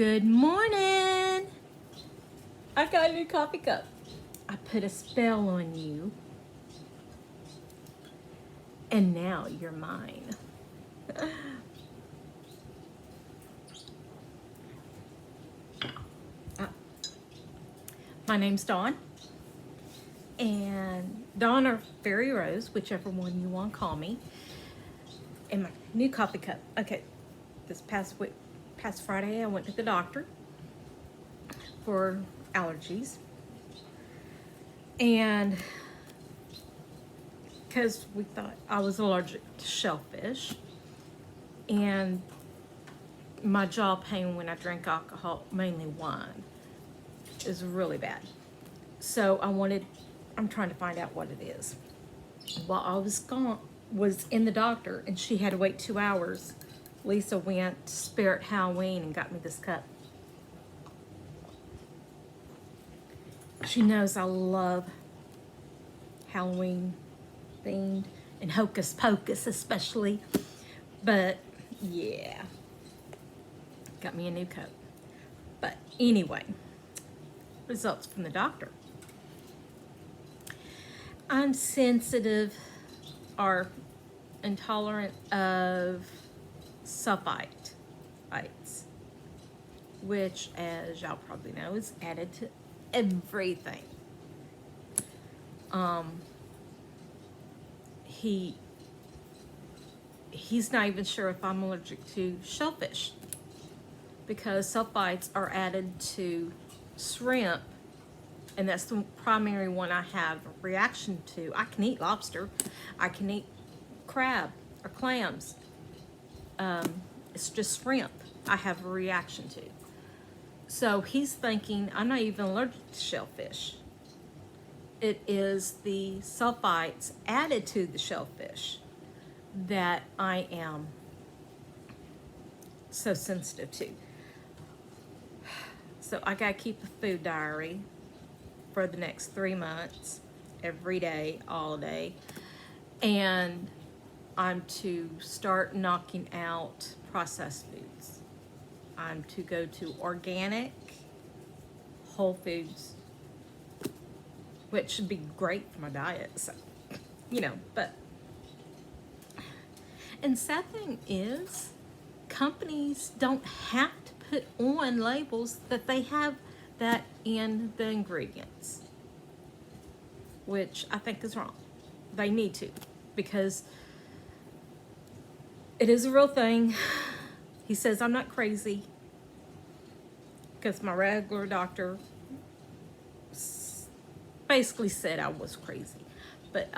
Good morning. I got a new coffee cup. I put a spell on you. And now you're mine. My name's Dawn. And Dawn or Fairy Rose, whichever one you want to call me. And my new coffee cup. Okay, this past Friday I went to the doctor for allergies. And because we thought I was allergic to shellfish. And my jaw pain when I drink alcohol, mainly wine, is really bad. So I'm trying to find out what it is. While I was in the doctor and she had to wait 2 hours, Lisa went to Spirit Halloween and got me this cup. She knows I love Halloween themed and Hocus Pocus especially. But yeah, got me a new cup. But anyway, results from the doctor. I'm sensitive or intolerant of sulfites, which, as y'all probably know, is added to everything. He's not even sure if I'm allergic to shellfish because sulfites are added to shrimp, and that's the primary one I have a reaction to. I can eat lobster, I can eat crab or clams. It's just shrimp I have a reaction to. So he's thinking I'm not even allergic to shellfish. It is the sulfites added to the shellfish that I am so sensitive to. So I gotta keep a food diary for the next 3 months, every day, all day. And I'm to start knocking out processed foods. I'm to go to organic, whole foods, which should be great for my diet, so, but. And sad thing is, companies don't have to put on labels that they have that in the ingredients, which I think is wrong. They need to, because it is a real thing. He says I'm not crazy, because my regular doctor basically said I was crazy. But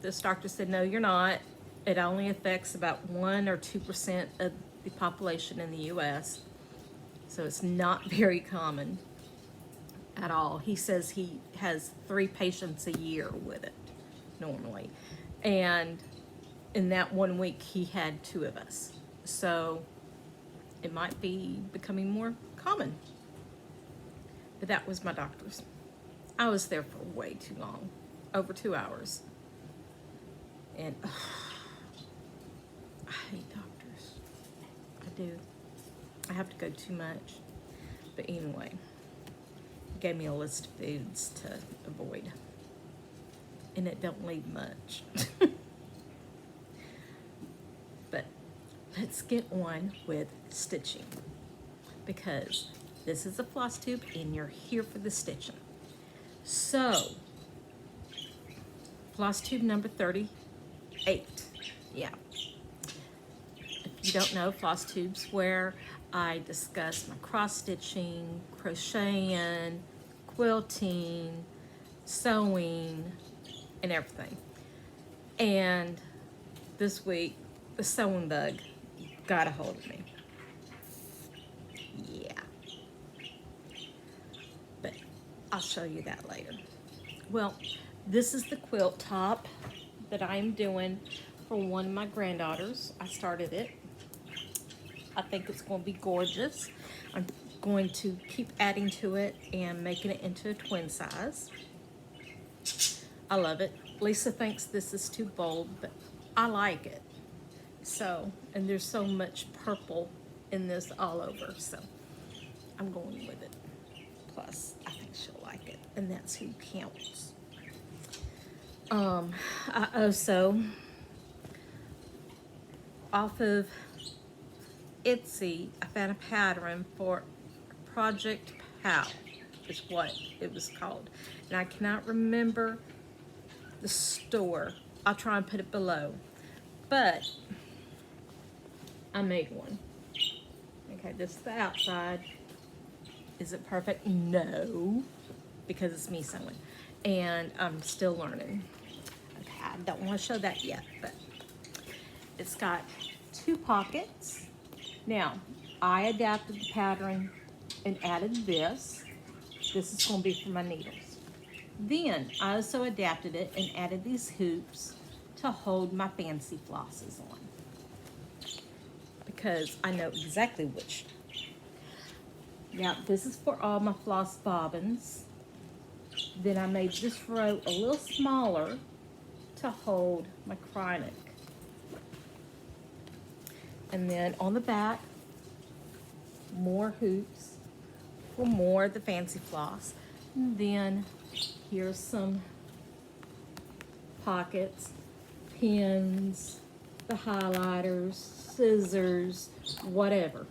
this doctor said, no, you're not. It only affects about 1 or 2% of the population in the U.S., so it's not very common at all. He says he has 3 patients a year with it normally, and in that 1 week he had 2 of us, so it might be becoming more common. But that was my doctor's. I was there for way too long, over 2 hours, and I hate doctors. I do. I have to go too much. But anyway, he gave me a list of foods to avoid, and it don't leave much. But let's get on with stitching, because this is a floss tube and you're here for the stitching. So, floss tube number 38. Yeah. If you don't know, floss tubes where I discuss my cross stitching, crocheting, quilting, sewing, and everything. And this week, the sewing bug got a hold of me. Yeah. But I'll show you that later. Well, this is the quilt top that I'm doing for one of my granddaughters. I started it. I think it's going to be gorgeous. I'm going to keep adding to it and making it into a twin size. I love it. Lisa thinks this is too bold, but I like it. So, and there's so much purple in this all over, so I'm going with it. Plus, I think she'll like it, and that's who counts. I also, off of Etsy, I found a pattern for Project POW, is what it was called. And I cannot remember the store. I'll try and put it below. But I made one. Okay, this is the outside. Is it perfect? No, because it's me sewing. And I'm still learning. Okay, I don't want to show that yet, but it's got 2 pockets. Now, I adapted the pattern and added this. This is going to be for my needles. Then, I also adapted it and added these hoops to hold my fancy flosses on. Because I know exactly which. Now, this is for all my floss bobbins. Then I made this row a little smaller to hold my Cryptid. And then on the back, more hoops for more of the fancy floss. And then here's some pockets, pins, the highlighters, scissors, whatever.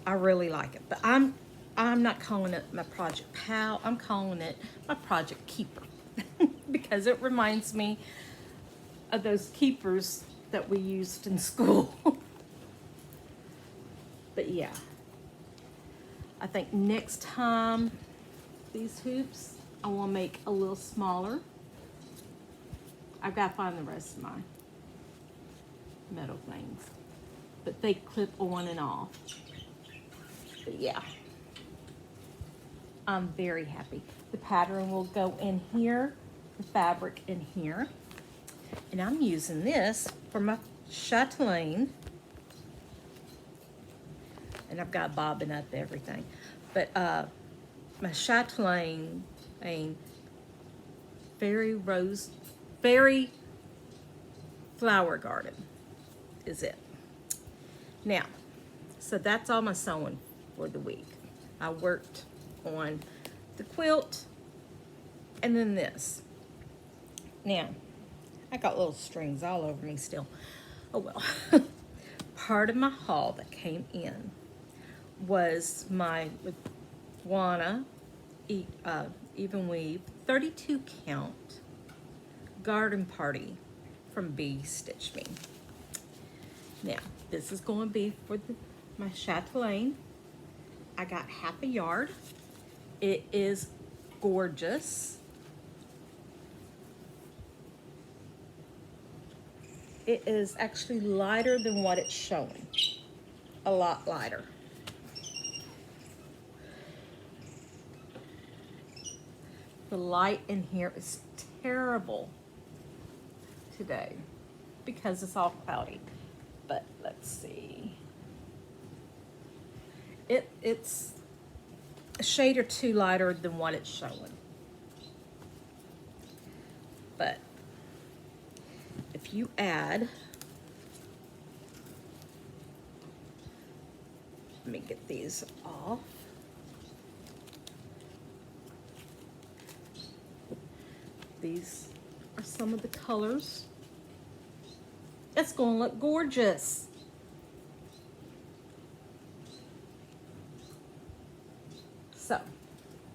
I really like it, but I'm not calling it my Project POW. I'm calling it my Project Keeper because it reminds me of those keepers that we used in school. But yeah, I think next time these hoops I want to make a little smaller. I've got to find the rest of my metal things, but they clip on and off. But yeah, I'm very happy. The pattern will go in here, the fabric in here. And I'm using this for my chatelaine. And I've got bobbin up everything. But my chatelaine, fairy flower garden is it. Now, so that's all my sewing for the week. I worked on the quilt and then this. Now, I got little strings all over me still. Oh well. Part of my haul that came in was my Vaugan even weave 32 count garden party from BeStitchMe. Now, this is going to be for my chatelaine. I got half a yard. It is gorgeous. It is actually lighter than what it's showing. A lot lighter. The light in here is terrible today because it's all cloudy. But let's see. It's a shade or two lighter than what it's showing. But if you add, let me get these off. These are some of the colors. It's going to look gorgeous. So,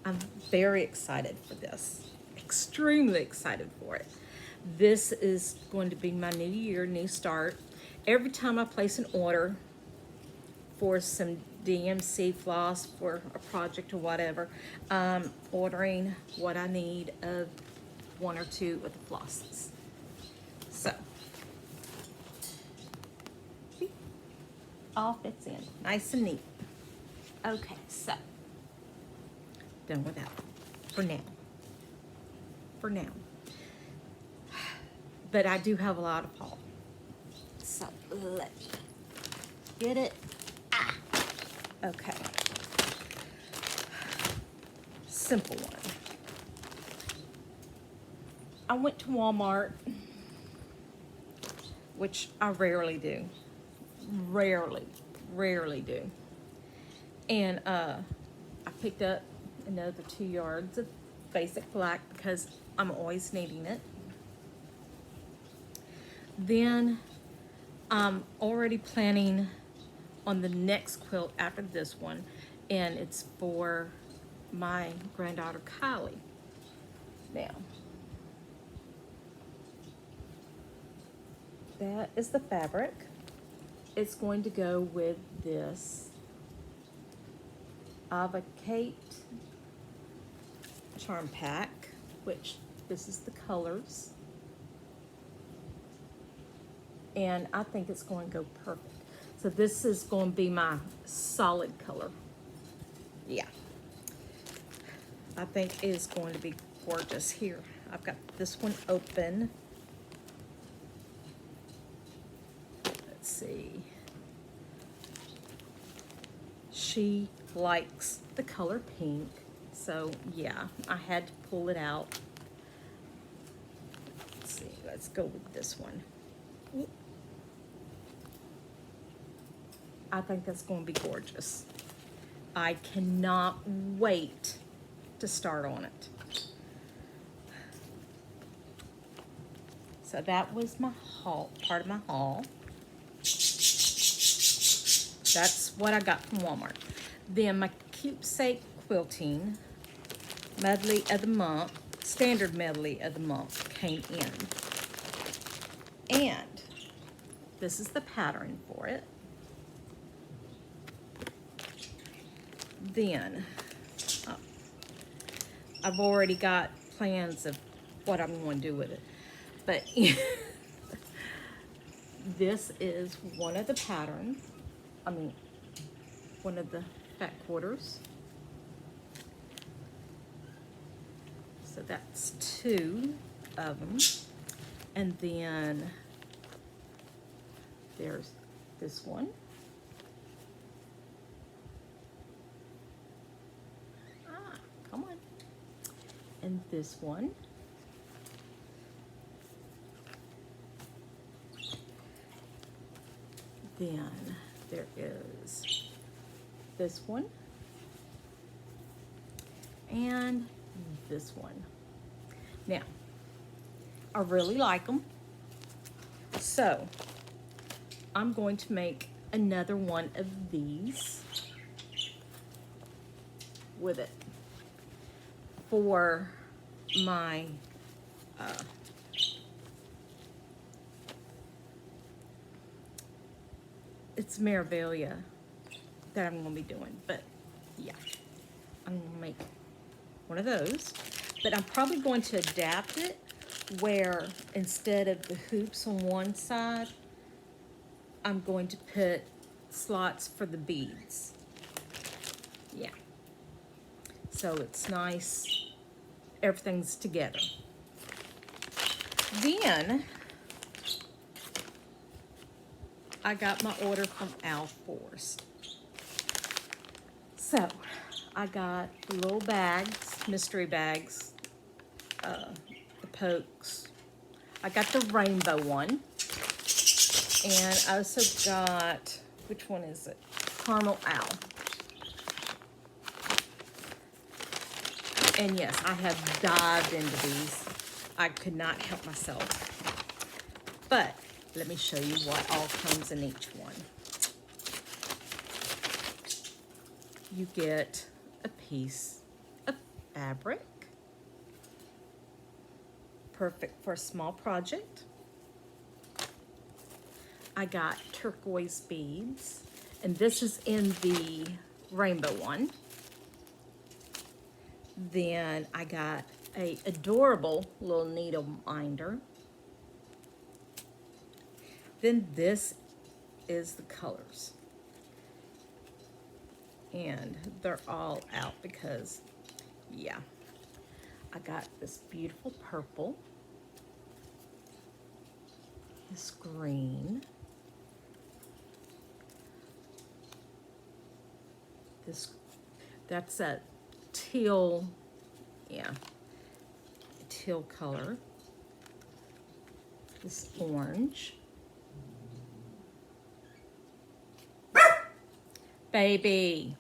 I'm very excited for this. Extremely excited for it. This is going to be my new year, new start. Every time I place an order for some DMC floss for a project or whatever, I'm ordering what I need of 1 or 2 of the flosses. So, see? All fits in, nice and neat. Okay, so, done with that for now. For now. But I do have a lot of haul. So let me get it. Ah. Okay. Simple one. I went to Walmart, which I rarely do. rarely do. And I picked up another 2 yards of basic black because I'm always needing it. Then I'm already planning on the next quilt after this one, and it's for my granddaughter Kylie. Now, that is the fabric. It's going to go with this Avocate charm pack, which this is the colors. And I think it's going to go perfect. So this is going to be my solid color. Yeah. I think it is going to be gorgeous. Here, I've got this one open. Let's see. She likes the color pink. So yeah, I had to pull it out. Let's see, let's go with this one. I think that's going to be gorgeous. I cannot wait to start on it. So that was my haul, part of my haul. That's what I got from Walmart. Then my keepsake quilting medley of the month, standard medley of the month came in. And this is the pattern for it. Then I've already got plans of what I'm going to do with it. But this is one of the patterns. I mean, one of the back quarters. So that's 2 of them. And then there's this one. Come on. And this one. Then there is this one. And this one. Now, I really like them. So, I'm going to make another one of these with it for my it's Mirabilia that I'm going to be doing, but yeah, I'm going to make one of those, but I'm probably going to adapt it where instead of the hoops on one side, I'm going to put slots for the beads. Yeah. So it's nice, everything's together. Then I got my order from Alforce. So I got the little bags, mystery bags, the pokes. I got the rainbow one. And I also got, which one is it? Caramel Owl. And yes, I have dived into these. I could not help myself. But let me show you what all comes in each one. You get a piece of fabric. Perfect for a small project. I got turquoise beads. And this is in the rainbow one. Then I got a adorable little needle minder. Then this is the colors. And they're all out because, yeah. I got this beautiful purple. This green. That's a teal, yeah, teal color. This orange. Baby.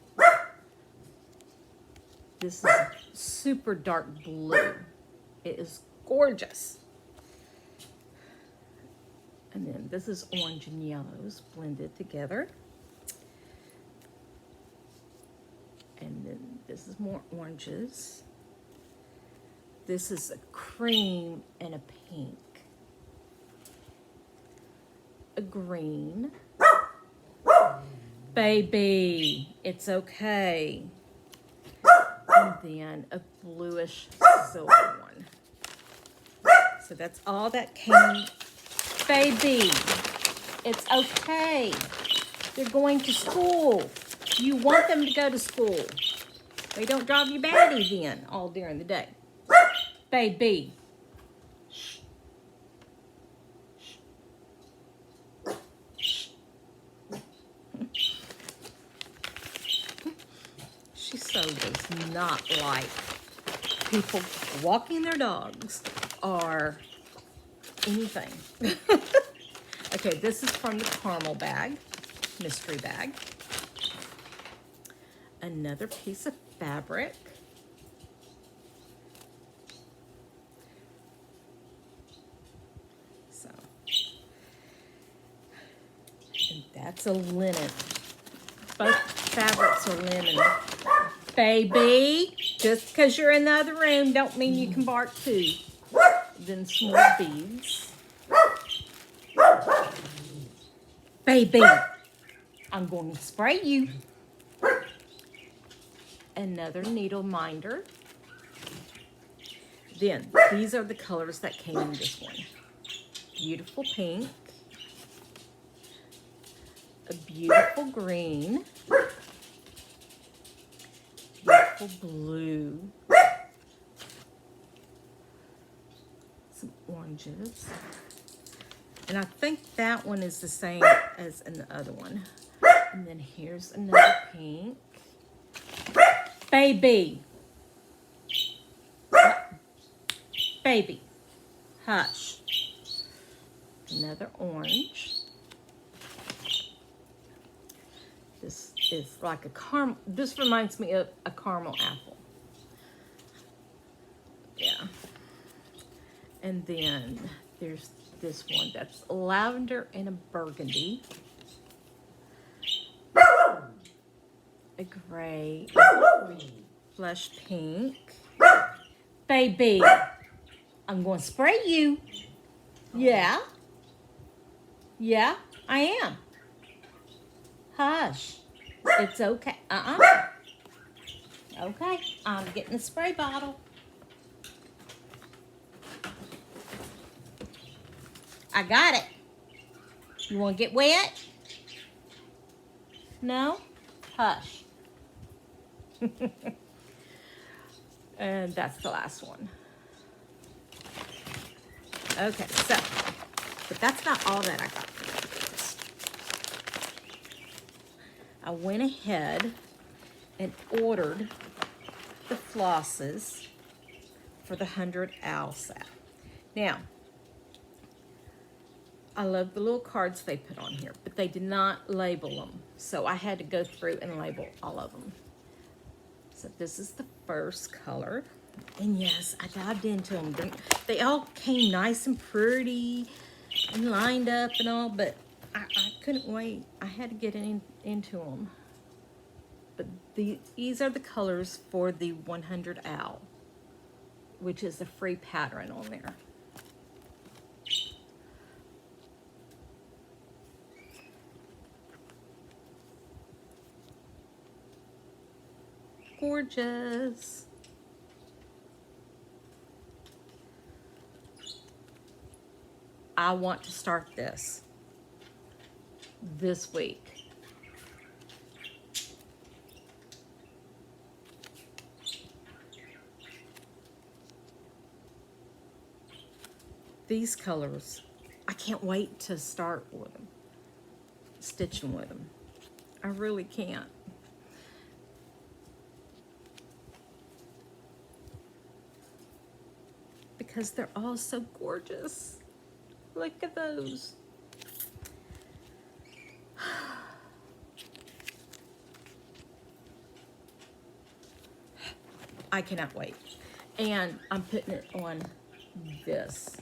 This is super dark blue. It is gorgeous. And then this is orange and yellows blended together. And then this is more oranges. This is a cream and a pink. A green. Baby, it's okay. And then a bluish silver one. So that's all that came. Baby, it's okay. They're going to school. You want them to go to school. They don't drive you batty then all during the day. Baby. Shh. Shh. She so does not like people walking their dogs or anything. Okay, this is from the caramel bag, mystery bag. Another piece of fabric. So, and that's a linen. Both fabrics are linen. Baby, just because you're in the other room don't mean you can bark too. Then some more beads. Baby, I'm going to spray you. Another needle minder. Then, these are the colors that came in this one. Beautiful pink. A beautiful green. Beautiful blue. Some oranges. And I think that one is the same as in the other one. And then here's another pink. Baby. Baby. Hush. Another orange. This is like a caramel. This reminds me of a caramel apple. Yeah. And then there's this one that's lavender and a burgundy. A gray. Flesh pink. Baby, I'm going to spray you. Yeah. Yeah, I am. Hush. It's okay. Okay, I'm getting the spray bottle. I got it. You want to get wet? No? Hush. And that's the last one. Okay, so, but that's not all that I got for you. I went ahead and ordered the flosses for the 100 owl set. Now, I love the little cards they put on here, but they did not label them. So I had to go through and label all of them. So this is the first color. And yes, I dived into them. They all came nice and pretty and lined up and all, but I couldn't wait. I had to get into them. But these are the colors for the 100 owl, which is a free pattern on there. Gorgeous. I want to start this week. These colors, I can't wait to start with them, stitching with them. I really can't. Because they're all so gorgeous. Look at those. I cannot wait. And I'm putting it on this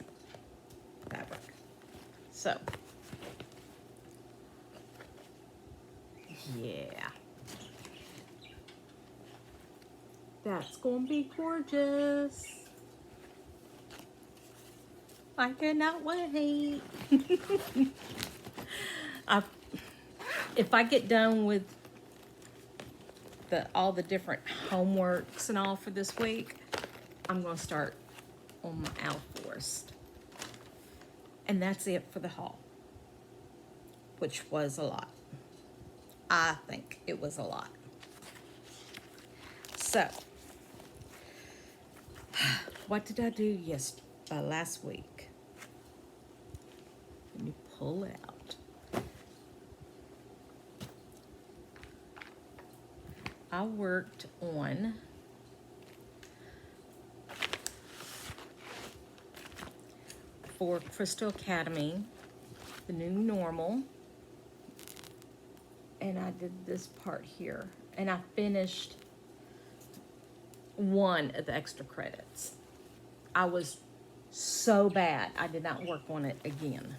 fabric. So, yeah. That's gonna be gorgeous. I cannot wait. If I get done with all the different homeworks and all for this week, I'm gonna start on my Alforce. And that's it for the haul, which was a lot. I think it was a lot. So, what did I do last week? Let me pull it out. I worked on for Crystal Academy, the new normal, and I did this part here, and I finished one of the extra credits. I was so bad I did not work on it again.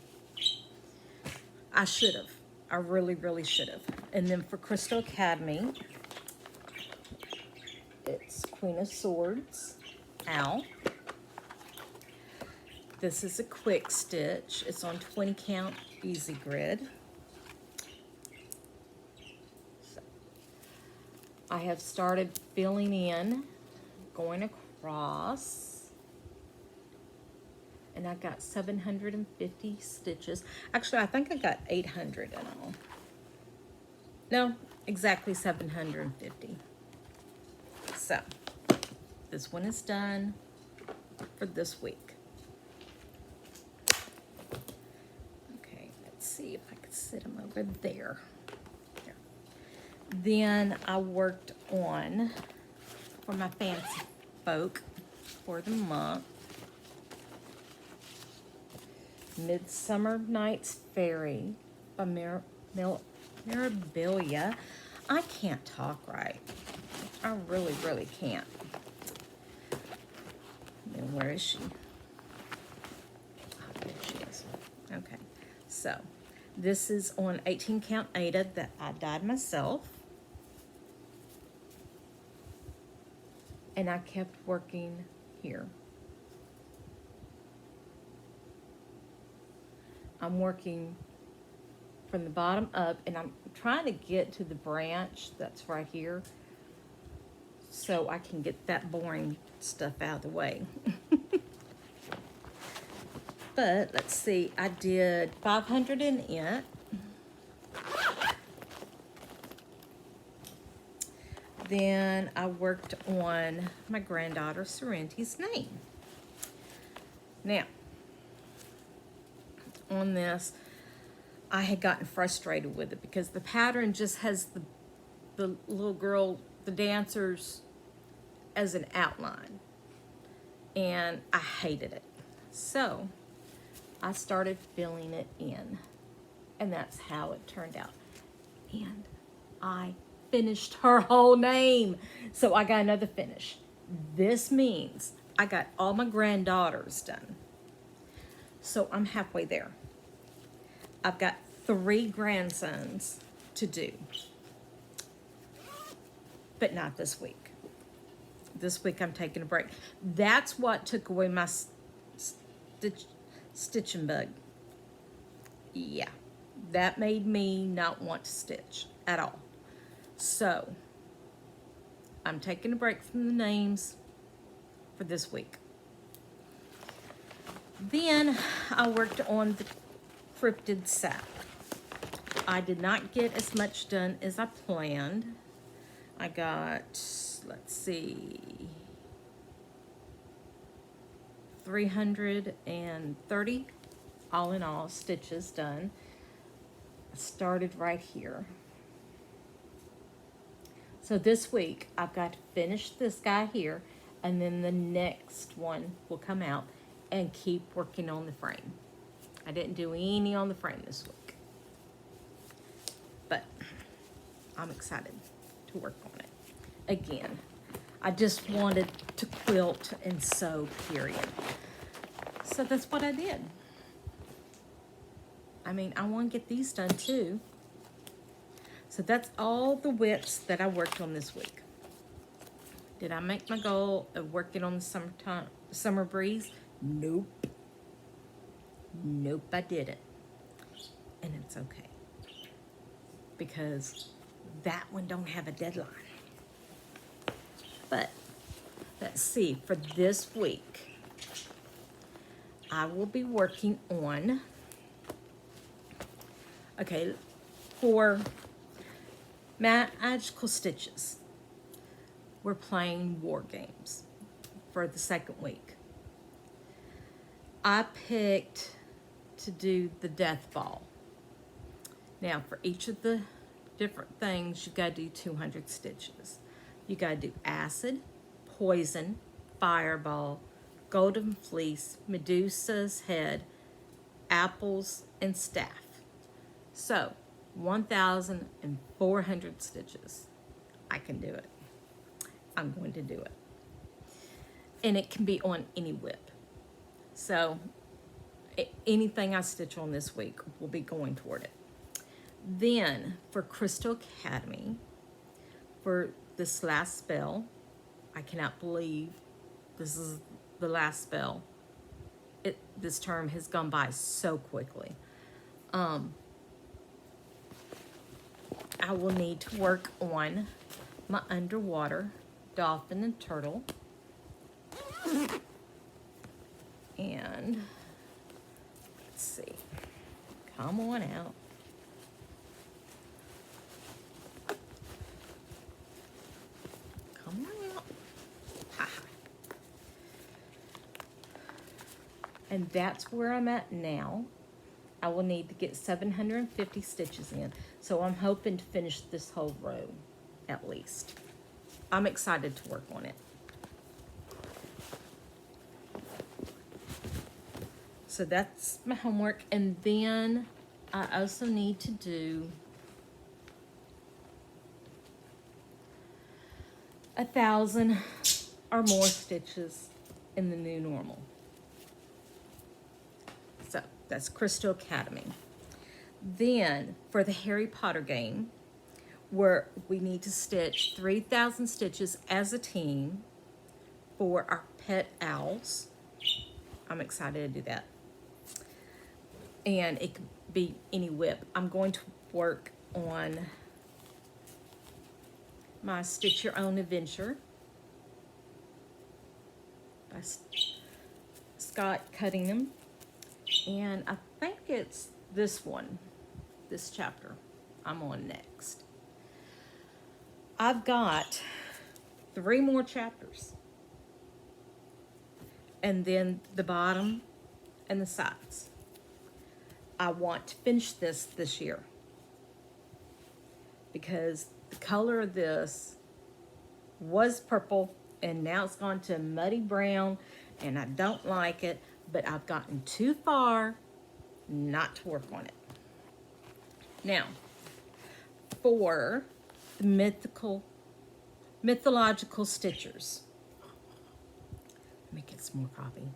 I should have. I really, really should have. And then for Crystal Academy, it's Queen of Swords, ow. This is a quick stitch. It's on 20 count easy grid. So, I have started filling in, going across, and I got 750 stitches. Actually, I think I got 800 in all. No, exactly 750. So, this one is done for this week. Okay, let's see if I could sit them over there. There. Then I worked on, for my fancy folk, for the month, Midsummer Night's Fairy by Mirabilia. I can't talk right. I really, really can't. And where is she? Oh, there she is. Okay. So, this is on 18 count Ada that I dyed myself. And I kept working here. I'm working from the bottom up, and I'm trying to get to the branch that's right here so I can get that boring stuff out of the way. But let's see, I did 500 in it. Then I worked on my granddaughter Serenity's name. Now, on this, I had gotten frustrated with it because the pattern just has the little girl, the dancers, as an outline, and I hated it. So I started filling it in, and that's how it turned out. And I finished her whole name, so I got another finish. This means I got all my granddaughters done, so I'm halfway there. I've got 3 grandsons to do, but not this week. This week I'm taking a break. That's what took away my stitching bug. Yeah, that made me not want to stitch at all. So, I'm taking a break from the names for this week. Then I worked on the Cryptid sack. I did not get as much done as I planned. I got, let's see, 330 all in all stitches done. I started right here. So this week I've got to finish this guy here, and then the next one will come out and keep working on the frame. I didn't do any on the frame this week, but I'm excited to work on it. Again, I just wanted to quilt and sew, period. So that's what I did. I mean, I want to get these done too. So that's all the whips that I worked on this week. Did I make my goal of working on the summer breeze? Nope. Nope, I didn't. And it's okay. Because that one don't have a deadline. But let's see, for this week, I will be working on, okay, for Mythical Stitches, we're playing war games for the second week. I picked to do the death ball. Now, for each of the different things, you gotta do 200 stitches. You gotta do acid, poison, fireball, golden fleece, Medusa's head, apples, and staff. So, 1,400 stitches. I can do it. I'm going to do it. And it can be on any whip. So, anything I stitch on this week will be going toward it. Then, for Crystal Academy, for this last spell, I cannot believe this is the last spell. This term has gone by so quickly. I will need to work on my underwater dolphin and turtle. And let's see. Come on out. Come on out. Ha. And that's where I'm at now. I will need to get 750 stitches in. So I'm hoping to finish this whole row, at least. I'm excited to work on it. So that's my homework. And then I also need to do 1,000 or more stitches in the new normal. So that's Crystal Academy. Then for the Harry Potter game, where we need to stitch 3,000 stitches as a team for our pet owls. I'm excited to do that. And it could be any whip. I'm going to work on my Stitch Your Own Adventure by Scott Cunning. And I think it's this one, this chapter I'm on next. I've got 3 more chapters. And then the bottom and the sides. I want to finish this year. Because the color of this was purple and now it's gone to muddy brown and I don't like it, but I've gotten too far not to work on it. Now, for the Mythological Stitchers. Let me get some more coffee.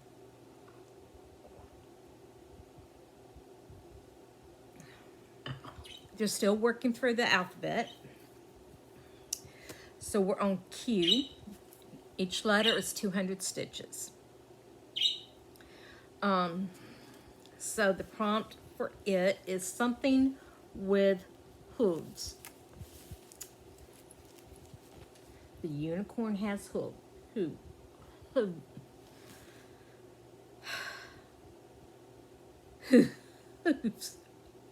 They're still working through the alphabet. So we're on Q. Each letter is 200 stitches. So the prompt for it is something with hooves. The unicorn has hooves.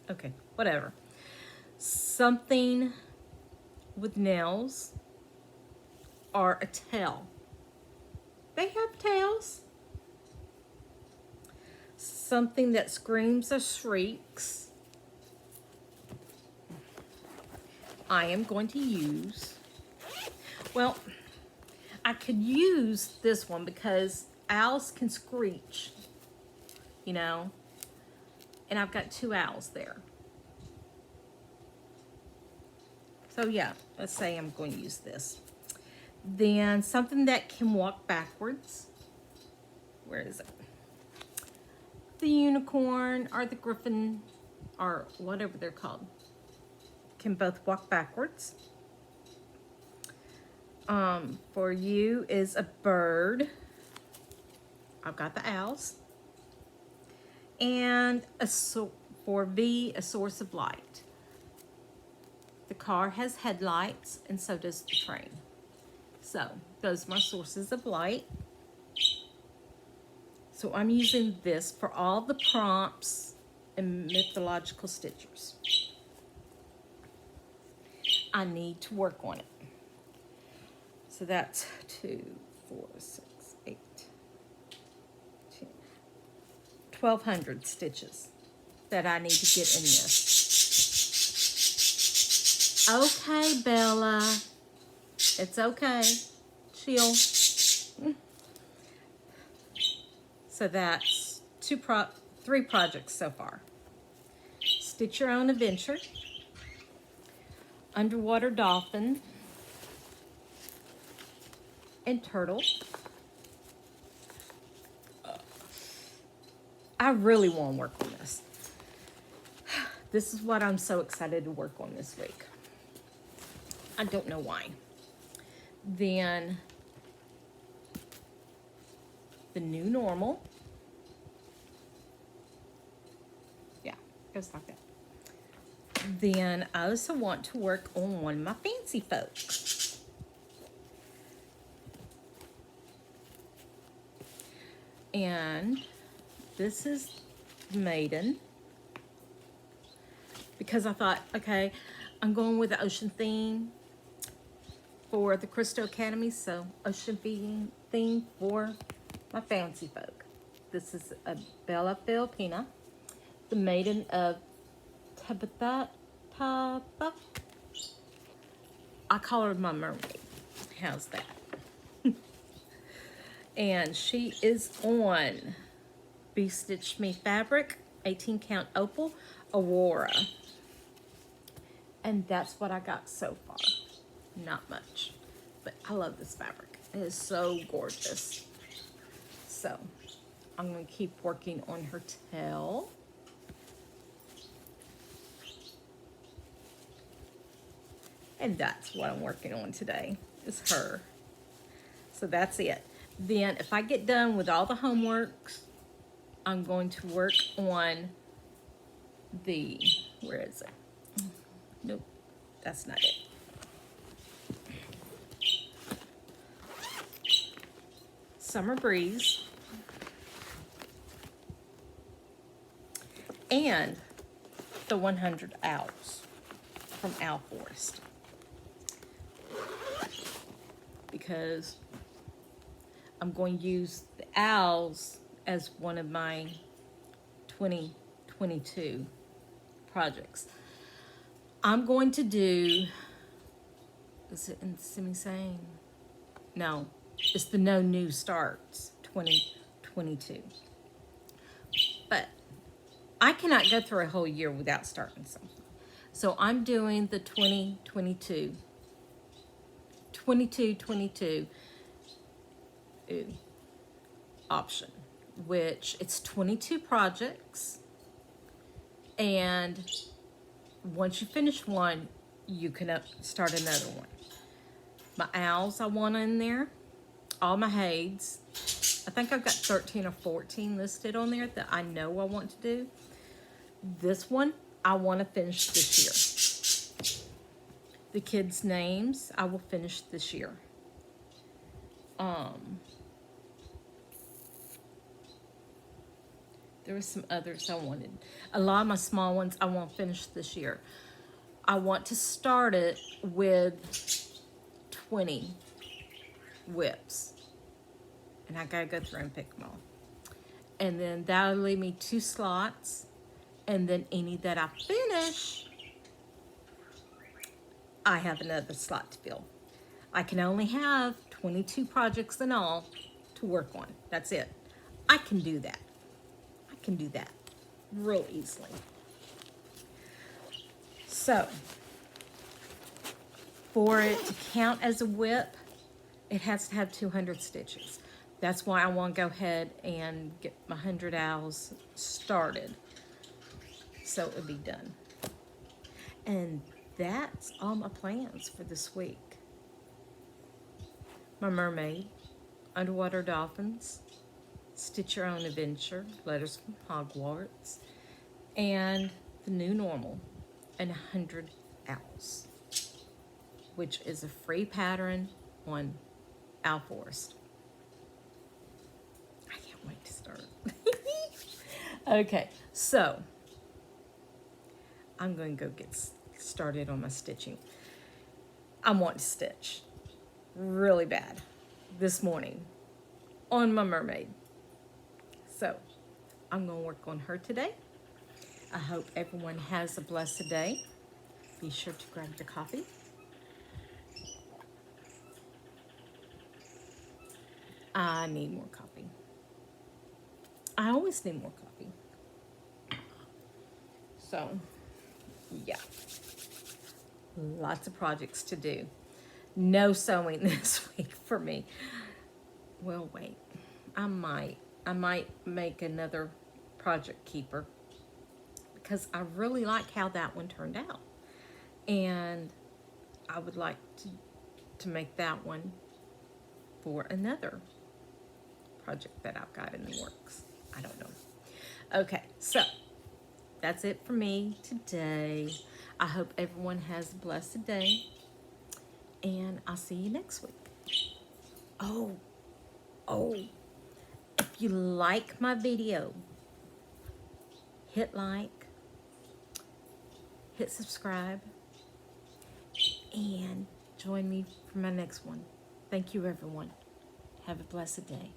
Okay, whatever. Something with nails or a tail. They have tails. Something that screams or shrieks. I am going to use, well, I could use this one because owls can screech, you know, and I've got 2 owls there. So yeah, let's say I'm going to use this. Then something that can walk backwards. Where is it? The unicorn or the griffin or whatever they're called can both walk backwards. For you is a bird. I've got the owls. And for V, a source of light. The car has headlights, and so does the train. So those are my sources of light. So I'm using this for all the prompts in Mythological Stitchers. I need to work on it. So that's 2, 4, 6, 8, 10, 1,200 stitches that I need to get in this. Okay, Bella. It's okay. Chill. So that's 3 projects so far. Stitch Your Own Adventure, Underwater Dolphin, and Turtle. I really want to work on this. This is what I'm so excited to work on this week. I don't know why. Then the new normal. Yeah, goes like that. Then I also want to work on one of my fancy folk. And this is Maiden. Because I thought, okay, I'm going with the ocean theme for the Crystal Academy, so ocean theme for my fancy folk. This is a Bella Filipina, the Maiden of Tubbataha. I call her my mermaid. How's that? And she is on BeStitchMe fabric, 18 count opal, Aurora. And that's what I got so far. Not much, but I love this fabric. It is so gorgeous. So I'm going to keep working on her tail. And that's what I'm working on today, is her. So that's it. Then if I get done with all the homeworks, I'm going to work on the, where is it? Nope, that's not it. Summer Breeze. And the 100 Owls from Alforce. Because I'm going to use the owls as one of my 2022 projects. I'm going to do, is it in semi-sane? No, it's the No New Starts 2022. But I cannot go through a whole year without starting something. So I'm doing the 2022 option, which it's 22 projects, and once you finish one, you can start another one. My owls I want in there, all my HAEDs. I think I've got 13 or 14 listed on there that I know I want to do. This one I want to finish this year. The kids' names I will finish this year. There were some others I wanted. A lot of my small ones I won't finish this year. I want to start it with 20 whips. And I gotta go through and pick them all. And then that'll leave me 2 slots. And then any that I finish, I have another slot to fill. I can only have 22 projects in all to work on. That's it. I can do that. I can do that real easily. So, for it to count as a whip, it has to have 200 stitches. That's why I want to go ahead and get my 100 owls started, so it would be done. And that's all my plans for this week. My mermaid, underwater dolphins, Stitch Your Own Adventure, Letters from Hogwarts, and the new normal, and 100 owls, which is a free pattern on Alforce. I can't wait to start. Okay, so I'm going to go get started on my stitching. I want to stitch really bad this morning on my mermaid. So I'm going to work on her today. I hope everyone has a blessed day. Be sure to grab your coffee. I need more coffee. I always need more coffee. So, yeah. Lots of projects to do. No sewing this week for me. Well, wait. I might make another project keeper because I really like how that one turned out. And I would like to make that one for another project that I've got in the works. I don't know. Okay, so that's it for me today. I hope everyone has a blessed day, and I'll see you next week. Oh, if you like my video, hit like, hit subscribe, and join me for my next one. Thank you, everyone. Have a blessed day.